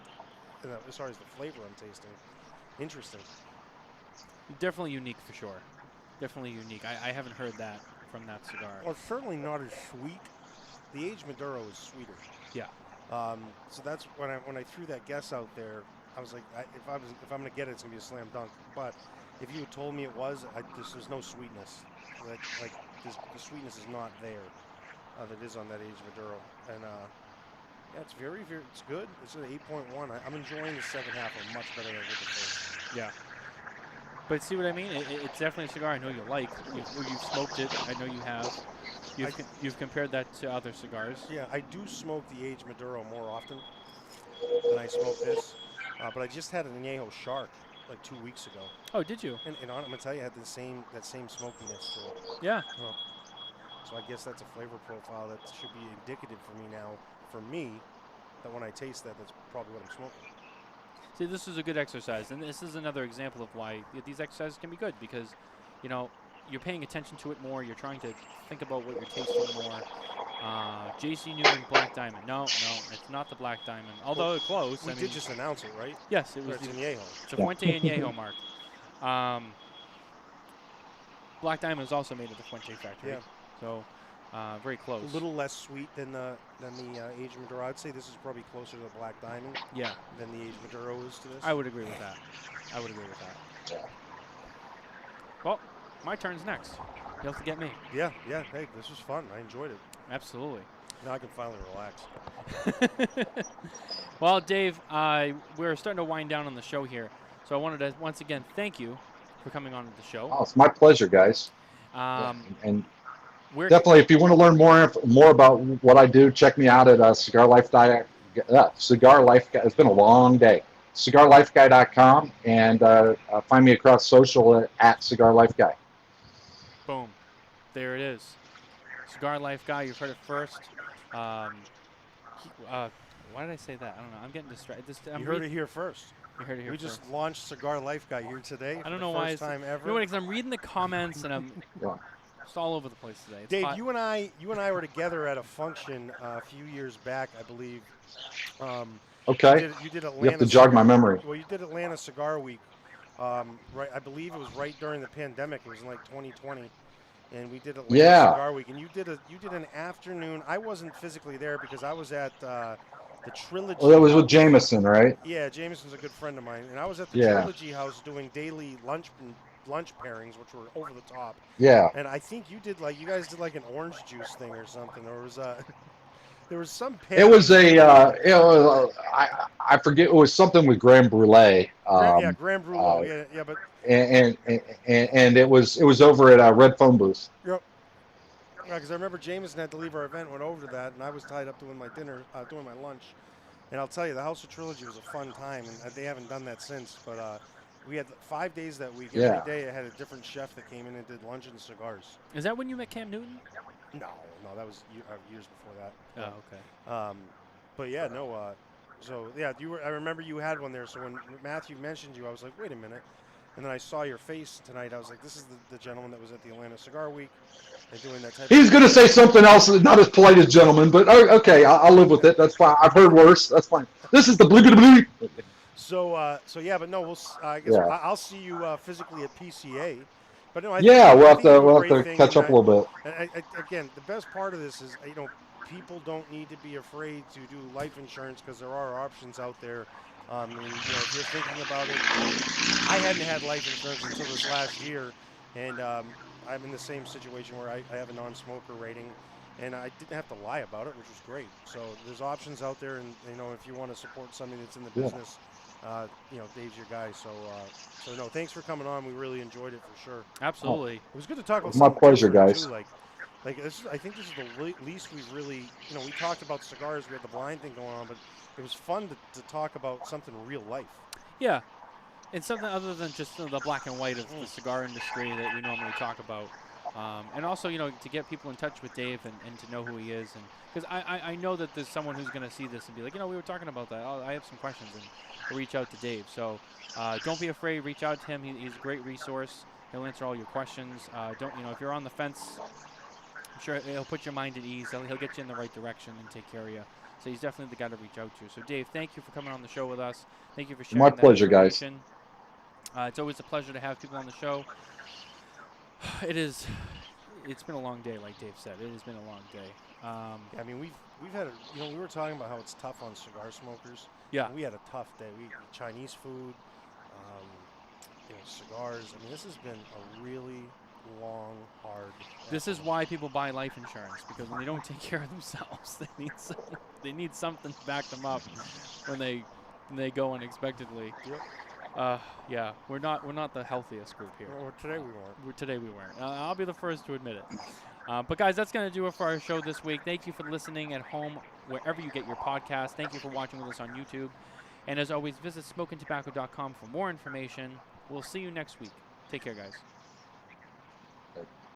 Sorry, is the flavor I'm tasting. Interesting. Definitely unique for sure. Definitely unique. I haven't heard that from that cigar. Well, it's certainly not as sweet. The aged Maduro is sweeter. Yeah. So that's when I threw that guess out there. I was like, if I'm gonna get it, it's gonna be a slam dunk. But if you had told me it was, there's no sweetness. The sweetness is not there that is on that aged Maduro. And yeah, it's very, it's good. It's an 8.1. I'm enjoying the second half much better than I did the first. Yeah. But see what I mean? It's definitely a cigar I know you like. You've smoked it. I know you have. You've compared that to other cigars. Yeah, I do smoke the aged Maduro more often than I smoke this. But I just had an Añejo Shark like 2 weeks ago. Oh, did you? And I'm gonna tell you, it had that same smokiness to it. Yeah. So I guess that's a flavor profile that should be indicative for me now. For me, that when I taste that, that's probably what I'm smoking. See, this is a good exercise, and this is another example of why these exercises can be good because, you know, you're paying attention to it more. You're trying to think about what you're tasting more. J.C. Newman Black Diamond. No, it's not the Black Diamond. Although it's close. We did just announce it, right? Yes, it was the Añejo. It's a Fuente Añejo mark. Black Diamond is also made at the Fuente factory. Yeah. So very close. A little less sweet than the aged Maduro. I'd say this is probably closer to the Black Diamond. Yeah. Than the aged Maduro is to this. I would agree with that. Well, my turn's next. You'll have to get me. Yeah. Hey, this was fun. I enjoyed it. Absolutely. Now I can finally relax. Well, Dave, we're starting to wind down on the show here. So I wanted to once again thank you for coming on the show. Oh, it's my pleasure, guys. And definitely, if you want to learn more about what I do, check me out at Cigar Life Guy. Cigar Life Guy. It's been a long day. CigarLifeGuy.com and find me across social at Cigar Life Guy. Boom, there it is. Cigar Life Guy. You've heard it first. Why did I say that? I don't know. I'm getting distracted. You heard it here first. You heard it here we first. just launched Cigar Life Guy here today. I don't know why. First time ever. You know what? Because I'm reading the comments and I'm just all over the place today. It's Dave, hot. you and I were together at a function a few years back, I believe. Okay. You did Atlanta. You have to jog my memory. Well, you did Atlanta Cigar Week. Right, I believe it was right during the pandemic. It was in like 2020, and we did Atlanta Cigar Week. And you did an afternoon. I wasn't physically there because I was at the Trilogy. Well, that was with Jameson, right? Yeah, Jameson's a good friend of mine, and I was at the Trilogy House doing daily lunch pairings, which were over the top. Yeah. And I think you guys did like an orange juice thing or something. There was some. It was I forget. It was something with Grand Brulee. Grand Brulee. But. And it was over at a Red Phone Booth. Yep. Yeah, because I remember Jameson had to leave our event, went over to that, and I was tied up doing my dinner, doing my lunch. And I'll tell you, the House of Trilogy was a fun time, and they haven't done that since. But we had 5 days that week. Yeah. Every day I had a different chef that came in and did lunch and cigars. Is that when you met Cam Newton? No, that was years before that. Oh, okay. But yeah, no. So yeah, I remember you had one there. So when Matthew mentioned you, I was like, wait a minute. And then I saw your face tonight. I was like, this is the gentleman that was at the Atlanta Cigar Week. They're doing that type. He's going to say something else, not as polite as gentleman, but okay, I'll live with it. That's fine. I've heard worse. That's fine. This is the blue. So yeah, but no, I guess I'll see you physically at PCA. But no, we'll have to catch up a little bit. And again, the best part of this is, people don't need to be afraid to do life insurance because there are options out there. And, if you're thinking about it, I hadn't had life insurance until this last year, and I'm in the same situation where I have a non-smoker rating, and I didn't have to lie about it, which was great. So there's options out there, and if you want to support somebody that's in the business, Dave's your guy. So no, thanks for coming on. We really enjoyed it for sure. Absolutely. It was good to talk about. My pleasure, guys. Too, like this. I think this is the least we've really, we talked about cigars. We had the blind thing going on, but it was fun to talk about something real life. Yeah, it's something other than just the black and white of the cigar industry that we normally talk about. And also, to get people in touch with Dave and to know who he is. And because I know that there's someone who's going to see this and be like, we were talking about that. I have some questions, and reach out to Dave. So don't be afraid. Reach out to him. He's a great resource. He'll answer all your questions. If you're on the fence, sure he'll put your mind at ease. He'll get you in the right direction and take care of you. So he's definitely the guy to reach out to. So Dave, thank you for coming on the show with us. Thank you for sharing My that pleasure, guys. information. It's always a pleasure to have people on the show. It's been a long day, like Dave said. It has been a long day. Yeah, I mean, we've had we were talking about how it's tough on cigar smokers. Yeah. We had a tough day. We Chinese food, cigars. I mean, this has been a really long, hard. This is why people buy life insurance, because when they don't take care of themselves, they need something to back them up when they go unexpectedly. Yep. Yeah, we're not the healthiest group here. Well, today we weren't. Today we weren't. I'll be the first to admit it. But guys, that's going to do it for our show this week. Thank you for listening at home, wherever you get your podcast. Thank you for watching with us on YouTube. And as always, visit smokintabacco.com for more information. We'll see you next week. Take care, guys.